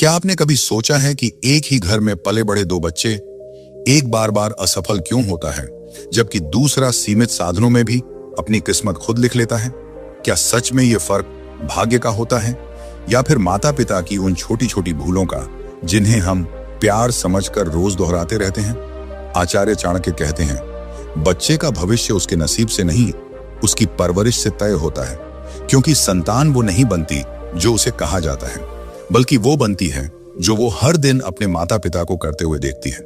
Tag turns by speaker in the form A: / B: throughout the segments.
A: क्या आपने कभी सोचा है कि एक ही घर में पले बड़े दो बच्चे एक बार बार असफल क्यों होता है, जबकि दूसरा सीमित साधनों में भी अपनी किस्मत खुद लिख लेता है? क्या सच में यह फर्क भाग्य का होता है या फिर माता पिता की उन छोटी छोटी भूलों का, जिन्हें हम प्यार समझकर रोज दोहराते रहते हैं? आचार्य चाणक्य कहते हैं, बच्चे का भविष्य उसके नसीब से नहीं, उसकी परवरिश से तय होता है, क्योंकि संतान वो नहीं बनती जो उसे कहा जाता है, बल्कि वो बनती है जो वो हर दिन अपने माता पिता को करते हुए देखती है।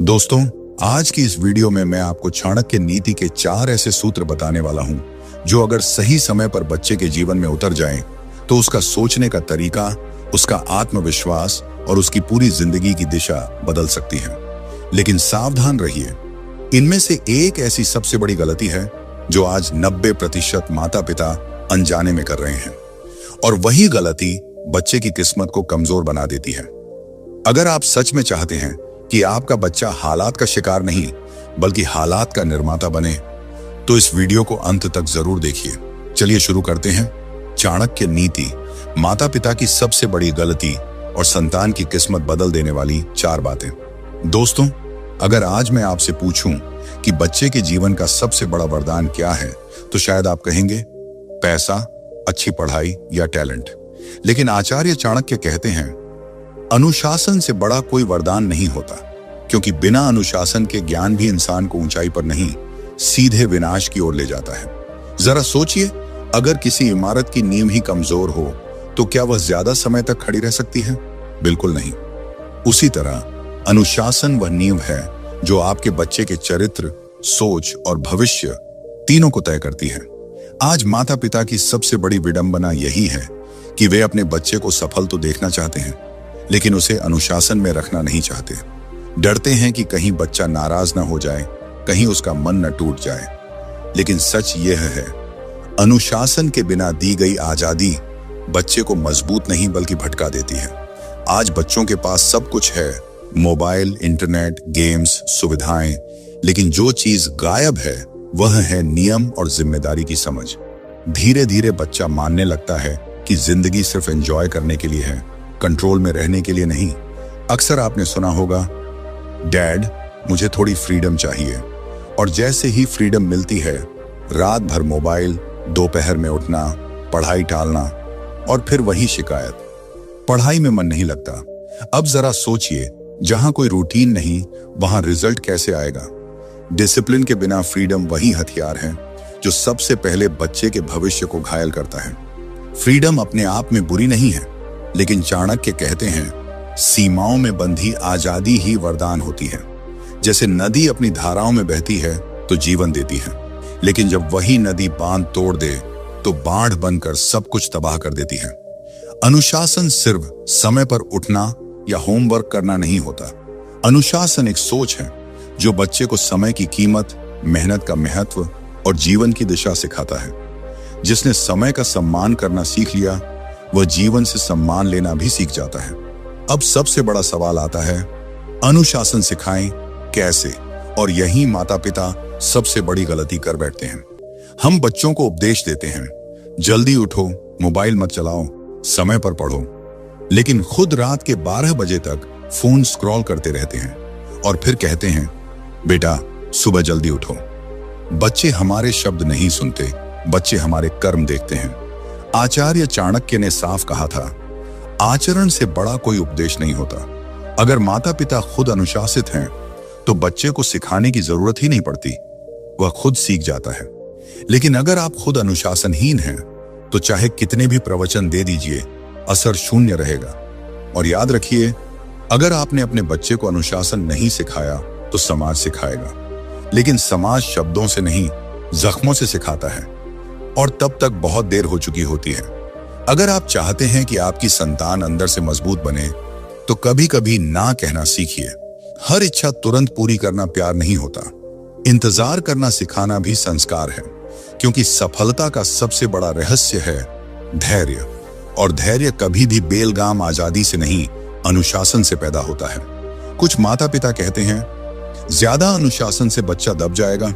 A: दोस्तों, आज की इस वीडियो में मैं आपको चाणक्य नीति के 4 ऐसे सूत्र बताने वाला हूं, जो अगर सही समय पर बच्चे के जीवन में उतर जाएं, तो उसका सोचने का तरीका, उसका आत्मविश्वास और उसकी पूरी जिंदगी की दिशा बदल सकती है। लेकिन सावधान रहिए, इनमें से एक ऐसी सबसे बड़ी गलती है जो आज 90% माता पिता अनजाने में कर रहे हैं, और वही गलती बच्चे की किस्मत को कमजोर बना देती है। अगर आप सच में चाहते हैं कि आपका बच्चा हालात का शिकार नहीं बल्कि हालात का निर्माता बने, तो इस वीडियो को अंत तक जरूर देखिए। चलिए शुरू करते हैं। चाणक्य नीति, माता पिता की सबसे बड़ी गलती और संतान की किस्मत बदल देने वाली 4 बातें। दोस्तों, अगर आज मैं आपसे पूछूं कि बच्चे के जीवन का सबसे बड़ा वरदान क्या है, तो शायद आप कहेंगे पैसा, अच्छी पढ़ाई या टैलेंट। लेकिन आचार्य चाणक्य कहते हैं, अनुशासन से बड़ा कोई वरदान नहीं होता, क्योंकि बिना अनुशासन के ज्ञान भी इंसान को ऊंचाई पर नहीं, सीधे विनाश की ओर ले जाता है। जरा सोचिए, अगर किसी इमारत की नींव ही कमजोर हो तो क्या वह ज्यादा समय तक खड़ी रह सकती है? बिल्कुल नहीं। उसी तरह अनुशासन वह नींव है जो आपके बच्चे के चरित्र, सोच और भविष्य तीनों को तय करती है। आज माता पिता की सबसे बड़ी विडंबना यही है कि वे अपने बच्चे को सफल तो देखना चाहते हैं, लेकिन उसे अनुशासन में रखना नहीं चाहते। डरते हैं कि कहीं बच्चा नाराज ना हो जाए, कहीं उसका मन न टूट जाए। लेकिन सच यह है, अनुशासन के बिना दी गई आजादी बच्चे को मजबूत नहीं बल्कि भटका देती है। आज बच्चों के पास सब कुछ है, मोबाइल, इंटरनेट, गेम्स, सुविधाएं, लेकिन जो चीज गायब है वह है नियम और जिम्मेदारी की समझ। धीरे धीरे बच्चा मानने लगता है कि जिंदगी सिर्फ एंजॉय करने के लिए है, कंट्रोल में रहने के लिए नहीं। अक्सर आपने सुना होगा, डैड मुझे थोड़ी फ्रीडम चाहिए, और जैसे ही फ्रीडम मिलती है, रात भर मोबाइल, दोपहर में उठना, पढ़ाई टालना, और फिर वही शिकायत, पढ़ाई में मन नहीं लगता। अब जरा सोचिए, जहां कोई रूटीन नहीं वहां रिजल्ट कैसे आएगा? डिसिप्लिन के बिना फ्रीडम वही हथियार है जो सबसे पहले बच्चे के भविष्य को घायल करता है। फ्रीडम अपने आप में बुरी नहीं है, लेकिन चाणक्य कहते हैं, सीमाओं में बंधी आजादी ही वरदान होती है। जैसे नदी अपनी धाराओं में बहती है तो जीवन देती है, लेकिन जब वही नदी बांध तोड़ दे तो बाढ़ बनकर सब कुछ तबाह कर देती है। अनुशासन सिर्फ समय पर उठना या होमवर्क करना नहीं होता। अनुशासन एक सोच है जो बच्चे को समय की कीमत, मेहनत का महत्व और जीवन की दिशा सिखाता है। जिसने समय का सम्मान करना सीख लिया, वह जीवन से सम्मान लेना भी सीख जाता है। अब सबसे बड़ा सवाल आता है, अनुशासन सिखाएं कैसे? और यही माता पिता सबसे बड़ी गलती कर बैठते हैं। हम बच्चों को उपदेश देते हैं, जल्दी उठो, मोबाइल मत चलाओ, समय पर पढ़ो, लेकिन खुद रात के 12 बजे तक फोन स्क्रॉल करते रहते हैं और फिर कहते हैं, बेटा सुबह जल्दी उठो। बच्चे हमारे शब्द नहीं सुनते, बच्चे हमारे कर्म देखते हैं। आचार्य चाणक्य ने साफ कहा था, आचरण से बड़ा कोई उपदेश नहीं होता। अगर माता पिता खुद अनुशासित हैं, तो बच्चे को सिखाने की जरूरत ही नहीं पड़ती, वह खुद सीख जाता है। लेकिन अगर आप खुद अनुशासनहीन हैं, तो चाहे कितने भी प्रवचन दे दीजिए, असर शून्य रहेगा। और याद रखिए, अगर आपने अपने बच्चे को अनुशासन नहीं सिखाया तो समाज सिखाएगा, लेकिन समाज शब्दों से नहीं, जख्मों से सिखाता है, और तब तक बहुत देर हो चुकी होती है। अगर आप चाहते हैं कि आपकी संतान अंदर से मजबूत बने, तो कभी कभी ना कहना सीखिए। हर इच्छा तुरंत पूरी करना प्यार नहीं होता। इंतजार करना सिखाना भी संस्कार है, क्योंकि सफलता का सबसे बड़ा रहस्य है धैर्य, और धैर्य कभी भी बेलगाम आजादी से नहीं, अनुशासन से पैदा होता है। कुछ माता पिता कहते हैं, ज्यादा अनुशासन से बच्चा दब जाएगा,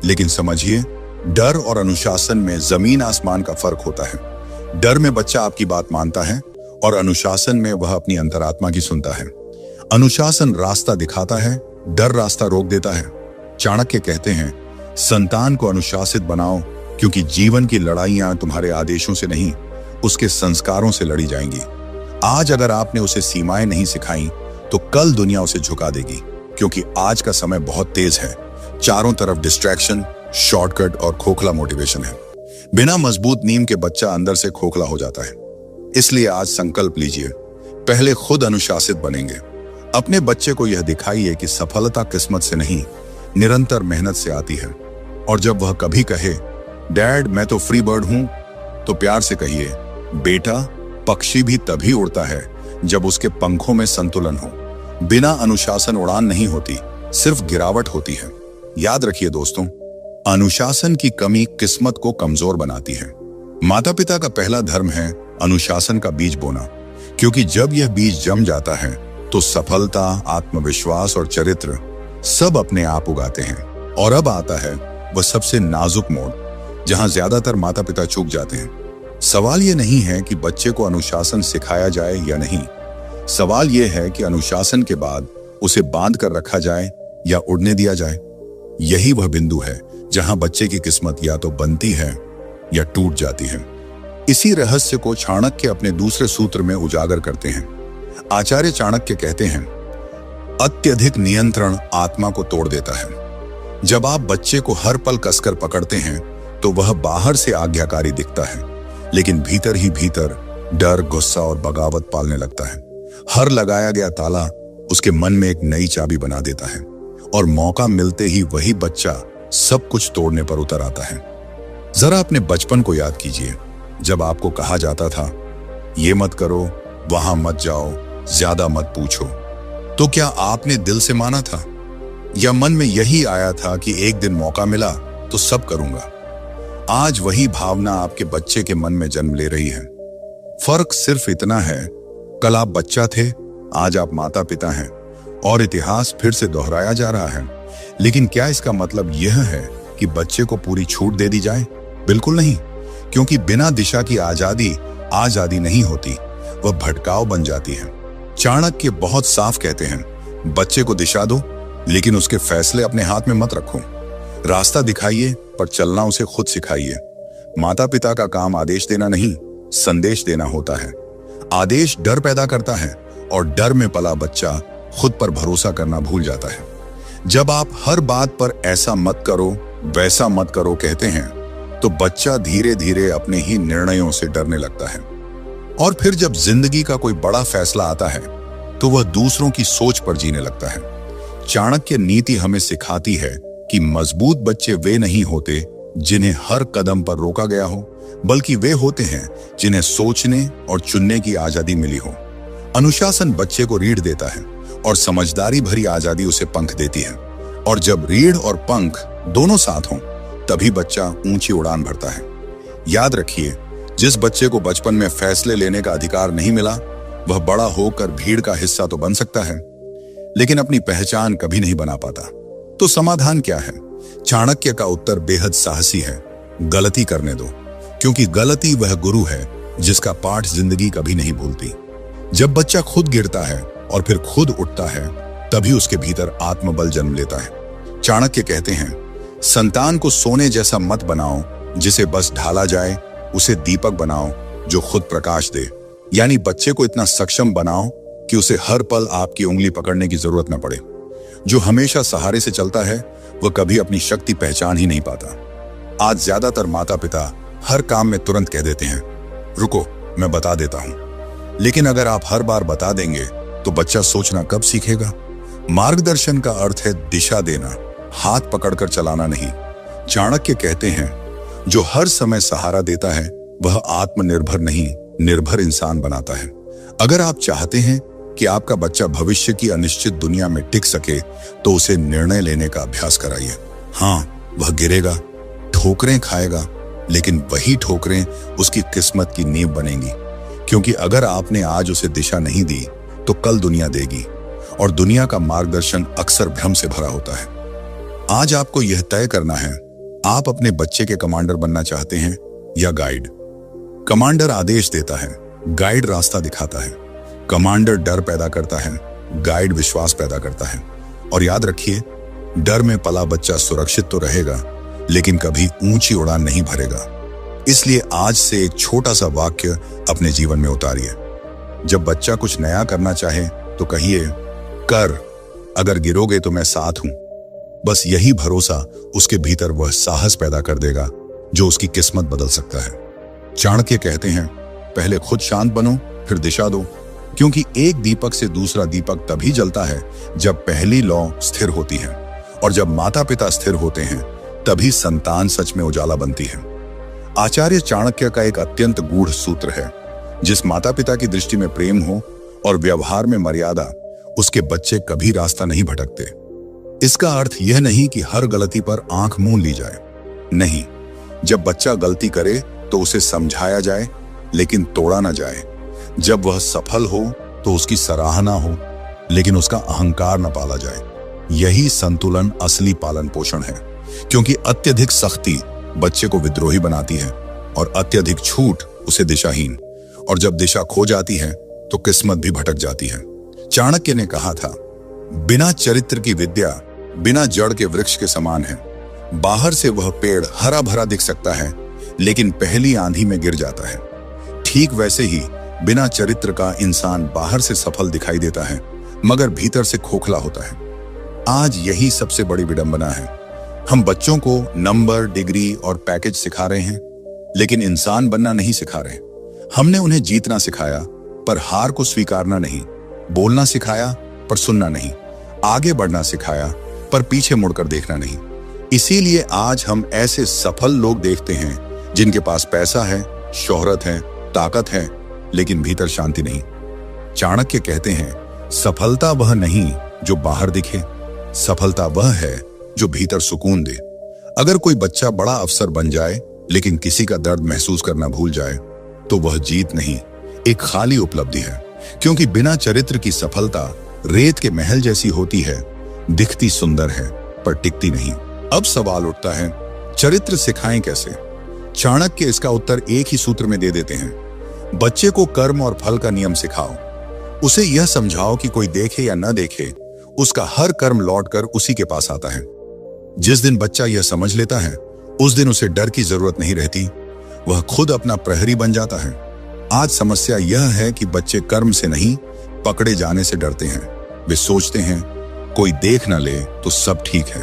A: लेकिन समझिए, डर और अनुशासन में जमीन आसमान का फर्क होता है। डर में बच्चा आपकी बात मानता है और अनुशासन में वह अपनी अंतरात्मा की सुनता है। अनुशासन रास्ता दिखाता है, डर रास्ता रोक देता है। चाणक्य कहते हैं, संतान को अनुशासित बनाओ, क्योंकि जीवन की लड़ाइयां तुम्हारे आदेशों से नहीं, उसके संस्कारों से लड़ी जाएंगी। आज अगर आपने उसे सीमाएं नहीं सिखाई तो कल दुनिया उसे झुका देगी, क्योंकि आज का समय बहुत तेज है। चारों तरफ डिस्ट्रैक्शन, शॉर्टकट और खोखला मोटिवेशन है। बिना मजबूत नींव के बच्चा अंदर से खोखला हो जाता है। इसलिए आज संकल्प लीजिए, पहले खुद अनुशासित बनेंगे। अपने बच्चे को यह दिखाइए कि सफलता किस्मत से नहीं, निरंतर मेहनत से आती है। और जब वह कभी कहे, डैड मैं तो फ्री बर्ड हूं, तो प्यार से कहिए, बेटा पक्षी भी तभी उड़ता है जब उसके पंखों में संतुलन हो। बिना अनुशासन उड़ान नहीं होती, सिर्फ गिरावट होती है। याद रखिए दोस्तों, अनुशासन की कमी किस्मत को कमजोर बनाती है। माता पिता का पहला धर्म है अनुशासन का बीज बोना, क्योंकि जब यह बीज जम जाता है तो सफलता, आत्मविश्वास और चरित्र सब अपने आप उगाते हैं। और अब आता है वह सबसे नाजुक मोड़, जहां ज्यादातर माता पिता चूक जाते हैं। सवाल यह नहीं है कि बच्चे को अनुशासन सिखाया जाए या नहीं, सवाल यह है कि अनुशासन के बाद उसे बांध कर रखा जाए या उड़ने दिया जाए। यही वह बिंदु है जहां बच्चे की किस्मत या तो बनती है या टूट जाती है। इसी रहस्य को चाणक्य अपने दूसरे सूत्र में उजागर करते हैं। आचार्य चाणक्य कहते हैं, अत्यधिक नियंत्रण आत्मा को तोड़ देता है। जब आप बच्चे को हर पल कसकर पकड़ते हैं तो वह बाहर से आज्ञाकारी दिखता है, लेकिन भीतर ही भीतर डर, गुस्सा और बगावत पालने लगता है। हर लगाया गया ताला उसके मन में एक नई चाबी बना देता है, और मौका मिलते ही वही बच्चा सब कुछ तोड़ने पर उतर आता है। जरा अपने बचपन को याद कीजिए, जब आपको कहा जाता था, ये मत करो, वहां मत जाओ, ज्यादा मत पूछो, तो क्या आपने दिल से माना था, या मन में यही आया था कि एक दिन मौका मिला तो सब करूंगा? आज वही भावना आपके बच्चे के मन में जन्म ले रही है। फर्क सिर्फ इतना है, कल आप बच्चा थे, आज आप माता पिता हैं, और इतिहास फिर से दोहराया जा रहा है। लेकिन क्या इसका मतलब यह है कि बच्चे को पूरी छूट दे दी जाए? बिल्कुल नहीं, क्योंकि बिना दिशा की आजादी आजादी नहीं होती, वह भटकाव बन जाती है। चाणक्य बहुत साफ कहते हैं, बच्चे को दिशा दो, लेकिन उसके फैसले अपने हाथ में मत रखो। रास्ता दिखाइए, पर चलना उसे खुद सिखाइए। माता पिता का काम आदेश देना नहीं, संदेश देना होता है। आदेश डर पैदा करता है, और डर में पला बच्चा खुद पर भरोसा करना भूल जाता है। जब आप हर बात पर ऐसा मत करो, वैसा मत करो कहते हैं, तो बच्चा धीरे धीरे अपने ही निर्णयों से डरने लगता है। और फिर जब जिंदगी का कोई बड़ा फैसला आता है तो वह दूसरों की सोच पर जीने लगता है। चाणक्य नीति हमें सिखाती है कि मजबूत बच्चे वे नहीं होते जिन्हें हर कदम पर रोका गया हो, बल्कि वे होते हैं जिन्हें सोचने और चुनने की आजादी मिली हो। अनुशासन बच्चे को रीढ़ देता है, और समझदारी भरी आजादी उसे पंख देती है। और जब रीढ़ और पंख दोनों साथ हों, तभी बच्चा ऊंची उड़ान भरता है। याद रखिए, जिस बच्चे को बचपन में फैसले लेने का अधिकार नहीं मिला, वह बड़ा होकर भीड़ का हिस्सा तो बन सकता है, लेकिन अपनी पहचान कभी नहीं बना पाता। तो समाधान क्या है? चाणक्य का उत्तर बेहद साहसी है, गलती करने दो, क्योंकि गलती वह गुरु है जिसका पाठ जिंदगी कभी नहीं भूलती। जब बच्चा खुद गिरता है और फिर खुद उठता है, तभी उसके भीतर आत्मबल जन्म लेता है। चाणक्य कहते हैं, संतान को सोने जैसा मत बनाओ जिसे बस ढाला जाए, उसे दीपक बनाओ जो खुद प्रकाश दे। यानी बच्चे को इतना सक्षम बनाओ कि उसे हर पल आपकी उंगली पकड़ने की जरूरत न पड़े। जो हमेशा सहारे से चलता है, वह कभी अपनी शक्ति पहचान ही नहीं पाता। आज ज्यादातर माता पिता हर काम में तुरंत कह देते हैं, रुको मैं बता देता हूं। लेकिन अगर आप हर बार बता देंगे तो बच्चा सोचना कब सीखेगा? मार्गदर्शन का अर्थ है दिशा देना, हाथ पकड़कर चलाना नहीं। चाणक्य कहते हैं, जो हर समय सहारा देता है वह आत्मनिर्भर नहीं, निर्भर इंसान बनाता है। अगर आप चाहते हैं कि आपका बच्चा भविष्य की अनिश्चित दुनिया में टिक सके, तो उसे निर्णय लेने का अभ्यास कराइए। हाँ, वह गिरेगा, ठोकरें खाएगा, लेकिन वही ठोकरें उसकी किस्मत की नींव बनेंगी। क्योंकि अगर आपने आज उसे दिशा नहीं दी, तो कल दुनिया देगी, और दुनिया का मार्गदर्शन अक्सर भ्रम से भरा होता है। आज आपको यह तय करना है, आप अपने बच्चे के कमांडर बनना चाहते हैं या गाइड। कमांडर आदेश देता है, गाइड रास्ता दिखाता है, कमांडर डर पैदा करता है, गाइड विश्वास पैदा करता है। और याद रखिए, डर में पला बच्चा सुरक्षित तो रहेगा, लेकिन कभी ऊंची उड़ान नहीं भरेगा। इसलिए आज से एक छोटा सा वाक्य अपने जीवन में उतारिए। जब बच्चा कुछ नया करना चाहे तो कहिए, कर, अगर गिरोगे तो मैं साथ हूं। बस यही भरोसा उसके भीतर वह साहस पैदा कर देगा जो उसकी किस्मत बदल सकता है। चाणक्य कहते हैं, पहले खुद शांत बनो, फिर दिशा दो, क्योंकि एक दीपक से दूसरा दीपक तभी जलता है जब पहली लौ स्थिर होती है, और जब माता पिता स्थिर होते हैं तभी संतान सच में उजाला बनती है। आचार्य चाणक्य का एक अत्यंत गूढ़ सूत्र है, जिस माता पिता की दृष्टि में प्रेम हो और व्यवहार में मर्यादा, उसके बच्चे कभी रास्ता नहीं भटकते। इसका अर्थ यह नहीं कि हर गलती पर आंख मूंद ली जाए। नहीं, जब बच्चा गलती करे तो उसे समझाया जाए, लेकिन तोड़ा ना जाए। जब वह सफल हो तो उसकी सराहना हो, लेकिन उसका अहंकार न पाला जाए। यही संतुलन असली पालन पोषण है, क्योंकि अत्यधिक सख्ती बच्चे को विद्रोही बनाती है और अत्यधिक छूट उसे दिशाहीन, और जब दिशा खो जाती है तो किस्मत भी भटक जाती है। चाणक्य ने कहा था, बिना चरित्र की विद्या बिना जड़ के वृक्ष के समान है। बाहर से वह पेड़ हरा भरा दिख सकता है, लेकिन पहली आंधी में गिर जाता है। ठीक वैसे ही बिना चरित्र का इंसान बाहर से सफल दिखाई देता है, मगर भीतर से खोखला होता है। आज यही सबसे बड़ी विडंबना है। हम बच्चों को नंबर, डिग्री और पैकेज सिखा रहे हैं, लेकिन इंसान बनना नहीं सिखा रहे। हमने उन्हें जीतना सिखाया, पर हार को स्वीकारना नहीं। बोलना सिखाया, पर सुनना नहीं। आगे बढ़ना सिखाया, पर पीछे मुड़कर देखना नहीं। इसीलिए आज हम ऐसे सफल लोग देखते हैं जिनके पास पैसा है, शोहरत है, ताकत है, लेकिन भीतर शांति नहीं। चाणक्य कहते हैं, सफलता वह नहीं जो बाहर दिखे, सफलता वह है जो भीतर सुकून दे। अगर कोई बच्चा बड़ा अफसर बन जाए लेकिन किसी का दर्द महसूस करना भूल जाए, तो वह जीत नहीं, एक खाली उपलब्धि है। क्योंकि बिना चरित्र की सफलता रेत के महल जैसी होती है, दिखती सुंदर है पर टिकती नहीं। अब सवाल उठता है, चरित्र सिखाएं कैसे? चाणक्य इसका उत्तर एक ही सूत्र में दे देते हैं। बच्चे को कर्म और फल का नियम सिखाओ। उसे यह समझाओ कि कोई देखे या न देखे, उसका हर कर्म लौटकर उसी के पास आता है। जिस दिन बच्चा यह समझ लेता है, उस दिन उसे डर की जरूरत नहीं रहती, वह खुद अपना प्रहरी बन जाता है। आज समस्या यह है कि बच्चे कर्म से नहीं, पकड़े जाने से डरते हैं। वे सोचते हैं कोई देख न ले तो सब ठीक है,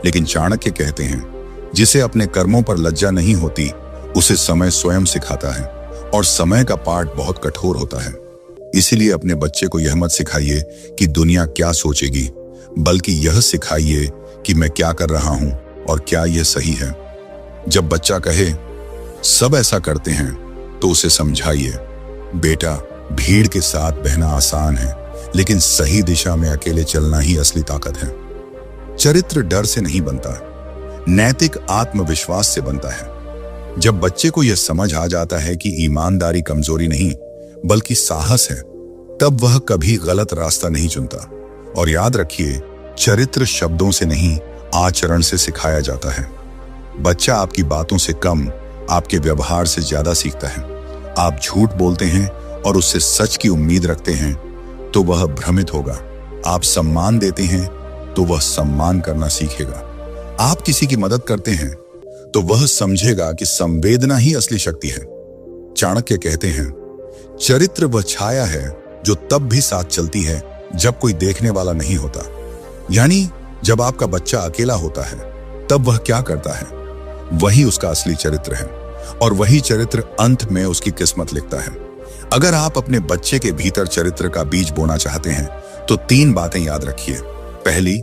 A: लेकिन चाणक्य कहते हैं, जिसे अपने कर्मों पर लज्जा नहीं होती, उसे समय स्वयं सिखाता है, और समय का पाठ बहुत कठोर होता है। इसीलिए अपने बच्चे को यह मत सिखाइए कि दुनिया क्या सोचेगी, बल्कि यह सिखाइए कि मैं क्या कर रहा हूं और क्या यह सही है। जब बच्चा कहे सब ऐसा करते हैं, तो उसे समझाइए, बेटा, भीड़ के साथ बहना आसान है, लेकिन सही दिशा में अकेले चलना ही असली ताकत है। चरित्र डर से नहीं बनता, नैतिक आत्मविश्वास से बनता है। जब बच्चे को यह समझ आ जाता है कि ईमानदारी कमजोरी नहीं बल्कि साहस है, तब वह कभी गलत रास्ता नहीं चुनता। और याद रखिए, चरित्र शब्दों से नहीं, आचरण से सिखाया जाता है। बच्चा आपकी बातों से कम, आपके व्यवहार से ज्यादा सीखता है। आप झूठ बोलते हैं और उससे सच की उम्मीद रखते हैं, तो वह भ्रमित होगा। आप सम्मान देते हैं तो वह सम्मान करना सीखेगा। आप किसी की मदद करते हैं तो वह समझेगा कि संवेदना ही असली शक्ति है। चाणक्य कहते हैं, चरित्र वह छाया है जो तब भी साथ चलती है जब कोई देखने वाला नहीं होता। यानी जब आपका बच्चा अकेला होता है, तब वह क्या करता है, वही उसका असली चरित्र है, और वही चरित्र अंत में उसकी किस्मत लिखता है। अगर आप अपने बच्चे के भीतर चरित्र का बीज बोना चाहते हैं, तो 3 बातें याद रखिए। पहली,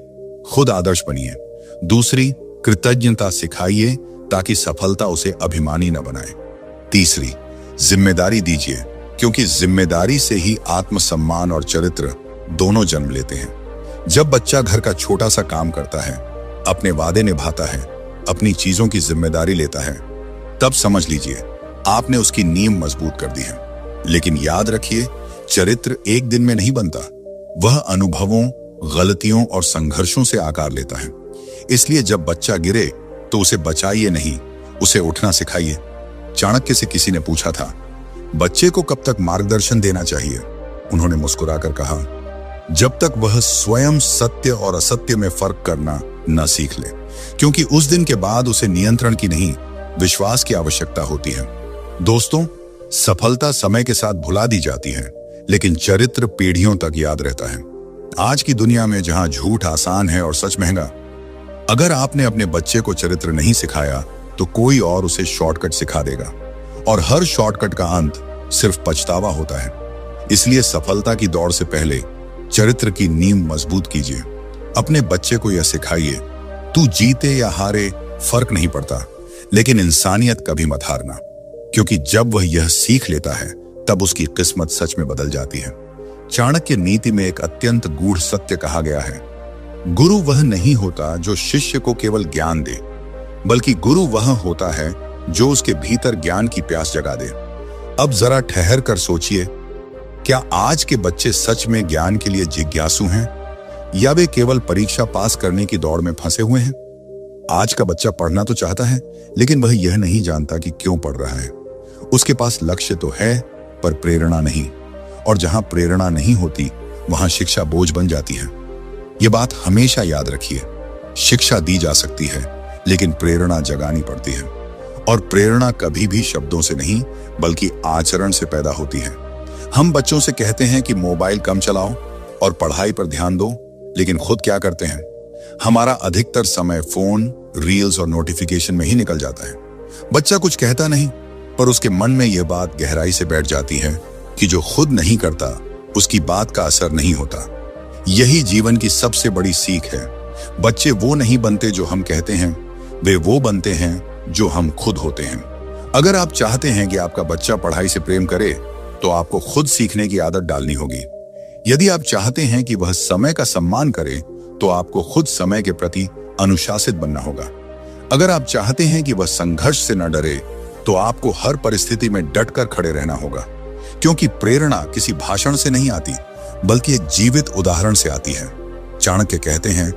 A: खुद आदर्श बनिए। दूसरी, कृतज्ञता सिखाइए ताकि सफलता उसे अभिमानी न बनाए। तीसरी, जिम्मेदारी दीजिए, क्योंकि जिम्मेदारी से ही आत्मसम्मान और चरित्र दोनों जन्म लेते हैं। जब बच्चा घर का छोटा सा काम करता है, अपने वादे निभाता है, अपनी चीजों की जिम्मेदारी लेता है, तब समझ लीजिए आपने उसकी नींव मजबूत कर दी है। लेकिन याद रखिए, चरित्र एक दिन में नहीं बनता, वह अनुभवों, गलतियों और संघर्षों से आकार लेता है। इसलिए जब बच्चा गिरे तो उसे बचाइए नहीं, उसे उठना सिखाइए। चाणक्य से किसी ने पूछा था, बच्चे को कब तक मार्गदर्शन देना चाहिए? उन्होंने मुस्कुराकर कहा, जब तक वह स्वयं सत्य और असत्य में फर्क करना न सीख ले, क्योंकि उस दिन के बाद उसे नियंत्रण की नहीं, विश्वास की आवश्यकता होती है। दोस्तों, सफलता समय के साथ भुला दी जाती है, लेकिन चरित्र पीढ़ियों तक याद रहता है। आज की दुनिया में जहां झूठ आसान है और सच महंगा, अगर आपने अपने बच्चे को चरित्र नहीं सिखाया तो कोई और उसे शॉर्टकट सिखा देगा, और हर शॉर्टकट का अंत सिर्फ पछतावा होता है। इसलिए सफलता की दौड़ से पहले चरित्र की नींव मजबूत कीजिए। अपने बच्चे को यह सिखाइए, तू जीते या हारे फर्क नहीं पड़ता, लेकिन इंसानियत कभी मत हारना, क्योंकि जब वह यह सीख लेता है तब उसकी किस्मत सच में बदल जाती है। चाणक्य नीति में एक अत्यंत गूढ़ सत्य कहा गया है, गुरु वह नहीं होता जो शिष्य को केवल ज्ञान दे, बल्कि गुरु वह होता है जो उसके भीतर ज्ञान की प्यास जगा दे। अब जरा ठहर कर सोचिए, क्या आज के बच्चे सच में ज्ञान के लिए जिज्ञासु हैं, या वे केवल परीक्षा पास करने की दौड़ में फंसे हुए हैं? आज का बच्चा पढ़ना तो चाहता है, लेकिन वह यह नहीं जानता कि क्यों पढ़ रहा है। उसके पास लक्ष्य तो है, पर प्रेरणा नहीं, और जहां प्रेरणा नहीं होती वहां शिक्षा बोझ बन जाती है। यह बात हमेशा याद रखिए, शिक्षा दी जा सकती है, लेकिन प्रेरणा जगानी पड़ती है, और प्रेरणा कभी भी शब्दों से नहीं बल्कि आचरण से पैदा होती है। हम बच्चों से कहते हैं कि मोबाइल कम चलाओ और पढ़ाई पर ध्यान दो, लेकिन खुद क्या करते हैं? हमारा अधिकतर समय फोन, रील्स और नोटिफिकेशन में ही निकल जाता है। बच्चा कुछ कहता नहीं, पर उसके मन में यह बात गहराई से बैठ जाती है कि जो खुद नहीं करता उसकी बात का असर नहीं होता। यही जीवन की सबसे बड़ी सीख है। बच्चे वो नहीं बनते जो हम कहते हैं, वे वो बनते हैं जो हम खुद होते हैं। अगर आप चाहते हैं कि आपका बच्चा पढ़ाई से प्रेम करे, तो आपको खुद सीखने की आदत डालनी होगी। यदि आप चाहते हैं कि वह समय का सम्मान करे, तो आपको खुद समय के प्रति अनुशासित बनना होगा। अगर आप चाहते हैं कि वह संघर्ष से न डरे, तो आपको हर परिस्थिति में डटकर खड़े रहना होगा, क्योंकि प्रेरणा किसी भाषण से नहीं आती, बल्कि एक जीवित उदाहरण से आती है। चाणक्य कहते हैं,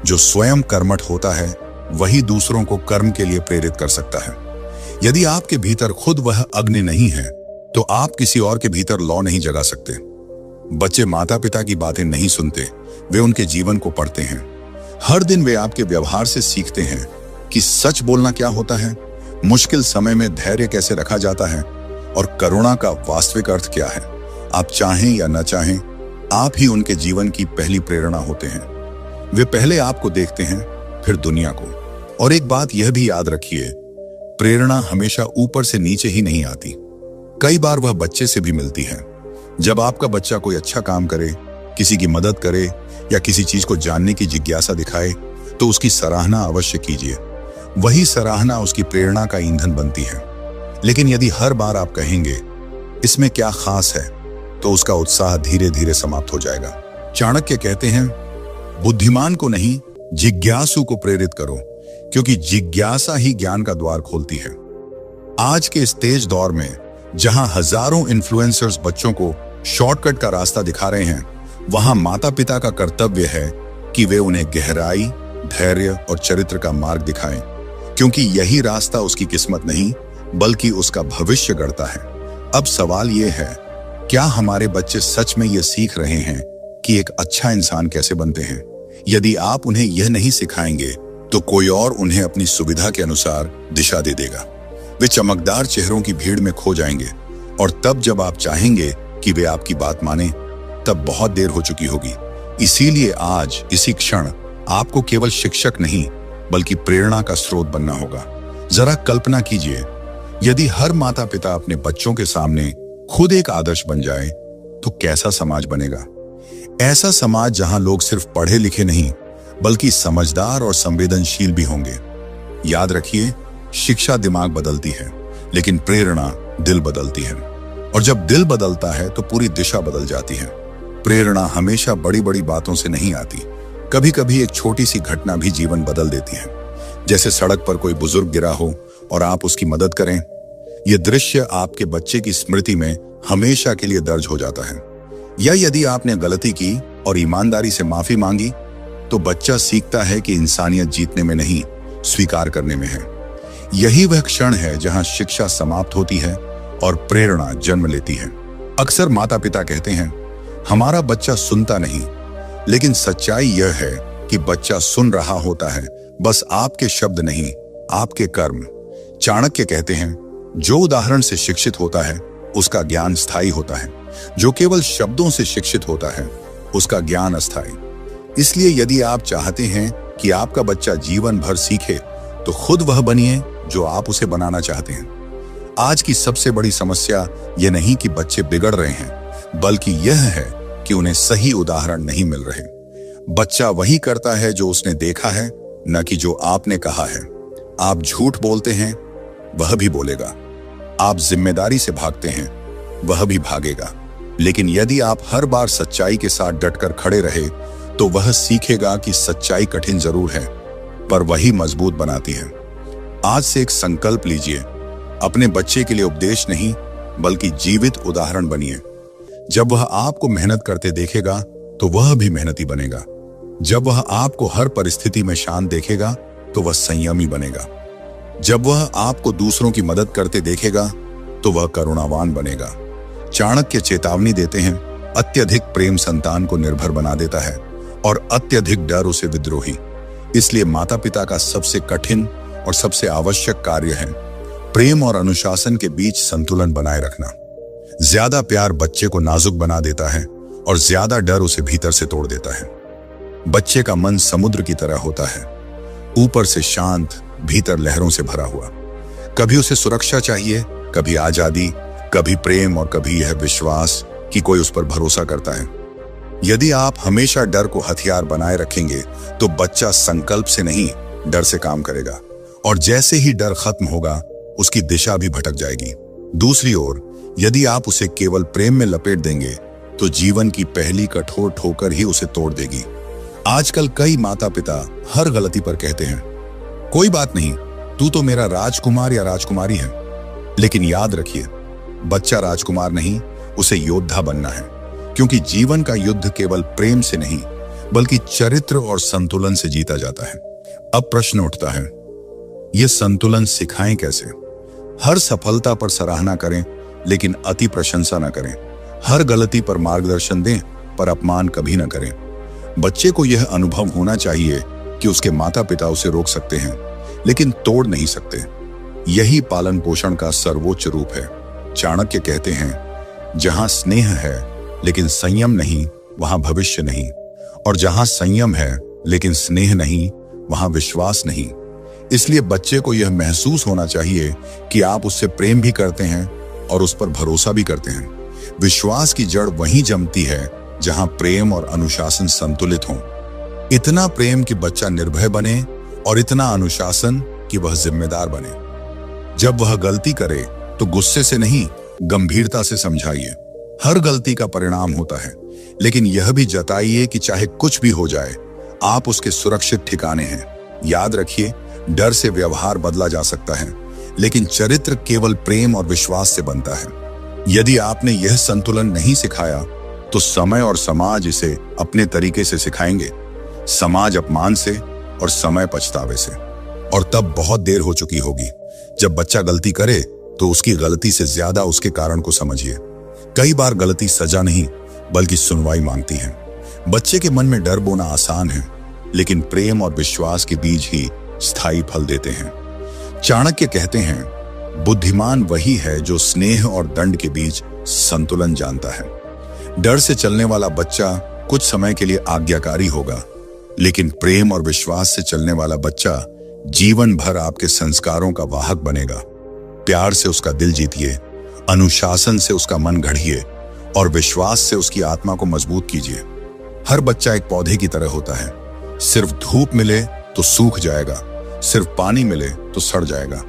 A: जो स्वयं कर्मठ होता है वही दूसरों को कर्म के लिए प्रेरित कर सकता है। यदि आपके भीतर खुद वह अग्नि नहीं है, तो आप किसी और के भीतर लौ नहीं जगा सकते। बच्चे माता पिता की बातें नहीं सुनते, वे उनके जीवन को पढ़ते हैं। हर दिन वे आपके व्यवहार से सीखते हैं कि सच बोलना क्या होता है, मुश्किल समय में धैर्य कैसे रखा जाता है, और करुणा का वास्तविक अर्थ क्या है। आप चाहें या न चाहें, आप ही उनके जीवन की पहली प्रेरणा होते हैं। वे पहले आपको देखते हैं, फिर दुनिया को। और एक बात यह भी याद रखिए, प्रेरणा हमेशा ऊपर से नीचे ही नहीं आती, कई बार वह बच्चे से भी मिलती है। जब आपका बच्चा कोई अच्छा काम करे, किसी की मदद करे या किसी चीज को जानने की जिज्ञासा दिखाए, तो उसकी सराहना अवश्य कीजिए। वही सराहना उसकी प्रेरणा का ईंधन बनती है। लेकिन यदि हर बार आप कहेंगे इसमें क्या खास है, तो उसका उत्साह धीरे धीरे समाप्त हो जाएगा। चाणक्य कहते हैं, बुद्धिमान को नहीं, जिज्ञासु को प्रेरित करो, क्योंकि जिज्ञासा ही ज्ञान का द्वार खोलती है। आज के इस तेज दौर में जहां हजारों इन्फ्लुएंसर्स बच्चों को शॉर्टकट का रास्ता दिखा रहे हैं, वहां माता पिता का कर्तव्य है कि वे उन्हें गहराई, धैर्य और चरित्र का मार्ग दिखाएं, क्योंकि यही रास्ता उसकी किस्मत नहीं बल्कि उसका भविष्य गढ़ता है। अब सवाल यह है, क्या हमारे बच्चे सच में यह सीख रहे हैं कि एक अच्छा इंसान कैसे बनते हैं? यदि आप उन्हें यह नहीं सिखाएंगे, तो कोई और उन्हें अपनी सुविधा के अनुसार दिशा दे देगा। वे चमकदार चेहरों की भीड़ में खो जाएंगे, और तब जब आप चाहेंगे कि वे आपकी बात माने, तब बहुत देर हो चुकी होगी। इसीलिए आज इसी क्षण आपको केवल शिक्षक नहीं बल्कि प्रेरणा का स्रोत बनना होगा। जरा कल्पना कीजिए, यदि हर माता पिता अपने बच्चों के सामने खुद एक आदर्श बन जाए, तो कैसा समाज बनेगा? ऐसा समाज जहां लोग सिर्फ पढ़े लिखे नहीं बल्कि समझदार और संवेदनशील भी होंगे। याद रखिए, शिक्षा दिमाग बदलती है, लेकिन प्रेरणा दिल बदलती है, और जब दिल बदलता है तो पूरी दिशा बदल जाती है। प्रेरणा हमेशा बड़ी बड़ी बातों से नहीं आती, कभी कभी एक छोटी सी घटना भी जीवन बदल देती है। जैसे सड़क पर कोई बुजुर्ग गिरा हो और आप उसकी मदद करें। यह दृश्य आपके बच्चे की स्मृति में हमेशा के लिए दर्ज हो जाता है। या यदि आपने गलती की और ईमानदारी से माफी मांगी, तो बच्चा सीखता है कि इंसानियत जीतने में नहीं, स्वीकार करने में है। यही वह क्षण है जहां शिक्षा समाप्त होती है और प्रेरणा जन्म लेती है। अक्सर माता पिता कहते हैं, हमारा बच्चा सुनता नहीं, लेकिन सच्चाई यह है कि बच्चा सुन रहा होता है, बस आपके शब्द नहीं, आपके कर्म। चाणक्य कहते हैं, जो उदाहरण से शिक्षित होता है उसका ज्ञान स्थायी होता है, जो केवल शब्दों से शिक्षित होता है उसका ज्ञान अस्थायी। इसलिए यदि आप चाहते हैं कि आपका बच्चा जीवन भर सीखे, तो खुद वह बनिए जो आप उसे बनाना चाहते हैं। आज की सबसे बड़ी समस्या यह नहीं कि बच्चे बिगड़ रहे हैं, बल्कि यह है कि उन्हें सही उदाहरण नहीं मिल रहे। बच्चा वही करता है जो उसने देखा है, न कि जो आपने कहा है। आप झूठ बोलते हैं, वह भी बोलेगा। आप जिम्मेदारी से भागते हैं, वह भी भागेगा। लेकिन यदि आप हर बार सच्चाई के साथ डटकर खड़े रहे, तो वह सीखेगा कि सच्चाई कठिन जरूर है, पर वही मजबूत बनाती है। आज से एक संकल्प लीजिए, अपने बच्चे के लिए उपदेश नहीं, बल्कि जीवित उदाहरण बनिए। जब वह आपको मेहनत करते देखेगा, तो वह भी मेहनती बनेगा। जब वह आपको हर परिस्थिति में शांत देखेगा, तो वह संयमी बनेगा। जब वह आपको दूसरों की मदद करते देखेगा, तो वह करुणावान बनेगा। चाणक्य चेतावनी देते हैं, अत्यधिक प्रेम संतान को निर्भर बना देता है और अत्यधिक डर उसे विद्रोही। इसलिए माता पिता का सबसे कठिन और सबसे आवश्यक कार्य है प्रेम और अनुशासन के बीच संतुलन बनाए रखना। ज्यादा प्यार बच्चे को नाजुक बना देता है और ज्यादा डर उसे भीतर से तोड़ देता है। बच्चे का मन समुद्र की तरह होता है, ऊपर से शांत, भीतर लहरों से भरा हुआ। कभी उसे सुरक्षा चाहिए, कभी आजादी, कभी प्रेम और कभी यह विश्वास कि कोई उस पर भरोसा करता है। यदि आप हमेशा डर को हथियार बनाए रखेंगे, तो बच्चा संकल्प से नहीं, डर से काम करेगा, और जैसे ही डर खत्म होगा, उसकी दिशा भी भटक जाएगी। दूसरी ओर, यदि आप उसे केवल प्रेम में लपेट देंगे, तो जीवन की पहली कठोर ठोकर ही उसे तोड़ देगी। आजकल कई माता पिता हर गलती पर कहते हैं, कोई बात नहीं, तू तो मेरा राजकुमार या राजकुमारी है। लेकिन याद रखिए, बच्चा राजकुमार नहीं, उसे योद्धा बनना है, क्योंकि जीवन का युद्ध केवल प्रेम से नहीं, बल्कि चरित्र और संतुलन से जीता जाता है। अब प्रश्न उठता है, यह संतुलन सिखाएं कैसे? हर सफलता पर सराहना करें, लेकिन अति प्रशंसा न करें। हर गलती पर मार्गदर्शन दें, पर अपमान कभी न करें। बच्चे को यह अनुभव होना चाहिए कि उसके माता पिता उसे रोक सकते हैं, लेकिन तोड़ नहीं सकते। यही पालन पोषण का सर्वोच्च रूप है। चाणक्य कहते हैं, जहां स्नेह है लेकिन संयम नहीं, वहां भविष्य नहीं, और जहां संयम है लेकिन स्नेह नहीं, वहां विश्वास नहीं। इसलिए बच्चे को यह महसूस होना चाहिए कि आप उससे प्रेम भी करते हैं और उस पर भरोसा भी करते हैं। विश्वास की जड़ वहीं जमती है जहां प्रेम और अनुशासन संतुलित हों। इतना प्रेम कि बच्चा निर्भय बने, और इतना अनुशासन कि वह जिम्मेदार बने। जब वह गलती करे, तो गुस्से से नहीं, गंभीरता से समझाइए। हर गलती का परिणाम होता है, लेकिन यह भी जताइए कि चाहे कुछ भी हो जाए, आप उसके सुरक्षित ठिकाने हैं। याद रखिए, डर से व्यवहार बदला जा सकता है, लेकिन चरित्र केवल प्रेम और विश्वास से बनता है। यदि आपने यह संतुलन नहीं सिखाया, तो समय और समाज इसे अपने तरीके से सिखाएंगे। समाज अपमान से और समय पछतावे से। और तब बहुत देर हो चुकी होगी। जब बच्चा गलती करे, तो उसकी गलती से ज्यादा उसके कारण को समझिए। कई बार गलती सजा नहीं, बल्कि सुनवाई मांगती है। बच्चे के मन में डर बोना आसान है, लेकिन प्रेम और विश्वास के बीज ही स्थायी फल देते हैं। चाणक्य कहते हैं, बुद्धिमान वही है जो स्नेह और दंड के बीच संतुलन जानता है। डर से चलने वाला बच्चा कुछ समय के लिए आज्ञाकारी होगा, लेकिन प्रेम और विश्वास से चलने वाला बच्चा जीवन भर आपके संस्कारों का वाहक बनेगा। प्यार से उसका दिल जीतिए, अनुशासन से उसका मन गढ़िए, और विश्वास से उसकी आत्मा को मजबूत कीजिए। हर बच्चा एक पौधे की तरह होता है। सिर्फ धूप मिले तो सूख जाएगा, सिर्फ पानी मिले तो सड़ जाएगा,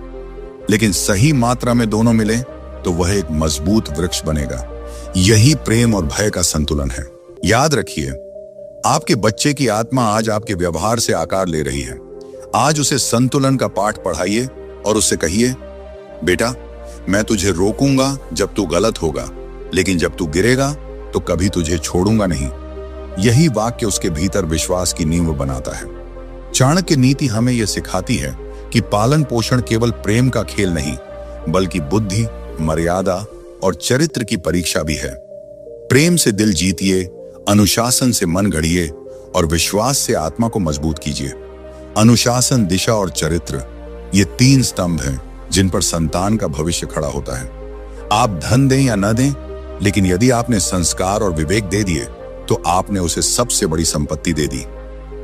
A: लेकिन सही मात्रा में दोनों मिले तो वह एक मजबूत वृक्ष बनेगा। यही प्रेम और भय का संतुलन है। याद रखिए, आपके बच्चे की आत्मा आज आपके व्यवहार से आकार ले रही है। आज उसे संतुलन का पाठ पढ़ाइए और उससे कहिए, बेटा, मैं तुझे रोकूंगा जब तू गलत होगा, लेकिन जब तू गिरेगा तो कभी तुझे छोड़ूंगा नहीं। यही वाक्य उसके भीतर विश्वास की नींव बनाता है। चाणक्य नीति हमें यह सिखाती है कि पालन पोषण केवल प्रेम का खेल नहीं, बल्कि बुद्धि, मर्यादा और चरित्र की परीक्षा भी है। प्रेम से दिल जीतिए, अनुशासन से मन गढ़िए और विश्वास से आत्मा को मजबूत कीजिए। अनुशासन, दिशा और चरित्र, ये 3 स्तंभ हैं जिन पर संतान का भविष्य खड़ा होता है। आप धन दें या न दें, लेकिन यदि आपने संस्कार और विवेक दे दिए तो आपने उसे सबसे बड़ी संपत्ति दे दी।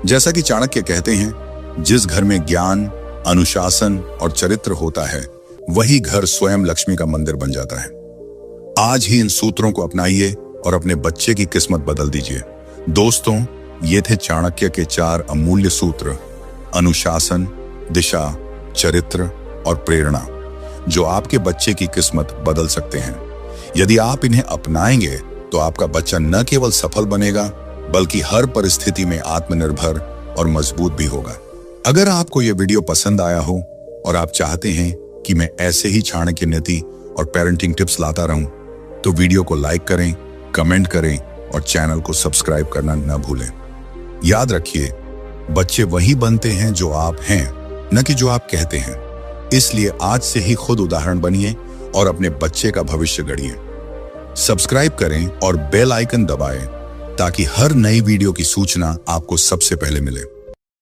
A: जैसा कि चाणक्य कहते हैं, जिस घर में ज्ञान, अनुशासन और चरित्र होता है, वही घर स्वयं लक्ष्मी का मंदिर बन जाता है। आज ही इन सूत्रों को अपनाइए और अपने बच्चे की किस्मत बदल दीजिए। दोस्तों, ये थे चाणक्य के 4 अमूल्य सूत्र, अनुशासन, दिशा, चरित्र और प्रेरणा, जो आपके बच्चे की किस्मत बदल सकते हैं। यदि आप इन्हें अपनाएंगे तो आपका बच्चा न केवल सफल बनेगा, बल्कि हर परिस्थिति में आत्मनिर्भर और मजबूत भी होगा। अगर आपको यह वीडियो पसंद आया हो और आप चाहते हैं कि मैं ऐसे ही चाणक्य नीति और पेरेंटिंग टिप्स लाता रहूं, तो वीडियो को लाइक करें, कमेंट करें और चैनल को सब्सक्राइब करना न भूलें। याद रखिए, बच्चे वही बनते हैं जो आप हैं, न कि जो आप कहते हैं। इसलिए आज से ही खुद उदाहरण बनिए और अपने बच्चे का भविष्य गढ़िए। सब्सक्राइब करें और बेल आइकन दबाएं ताकि हर नई वीडियो की सूचना आपको सबसे पहले मिले।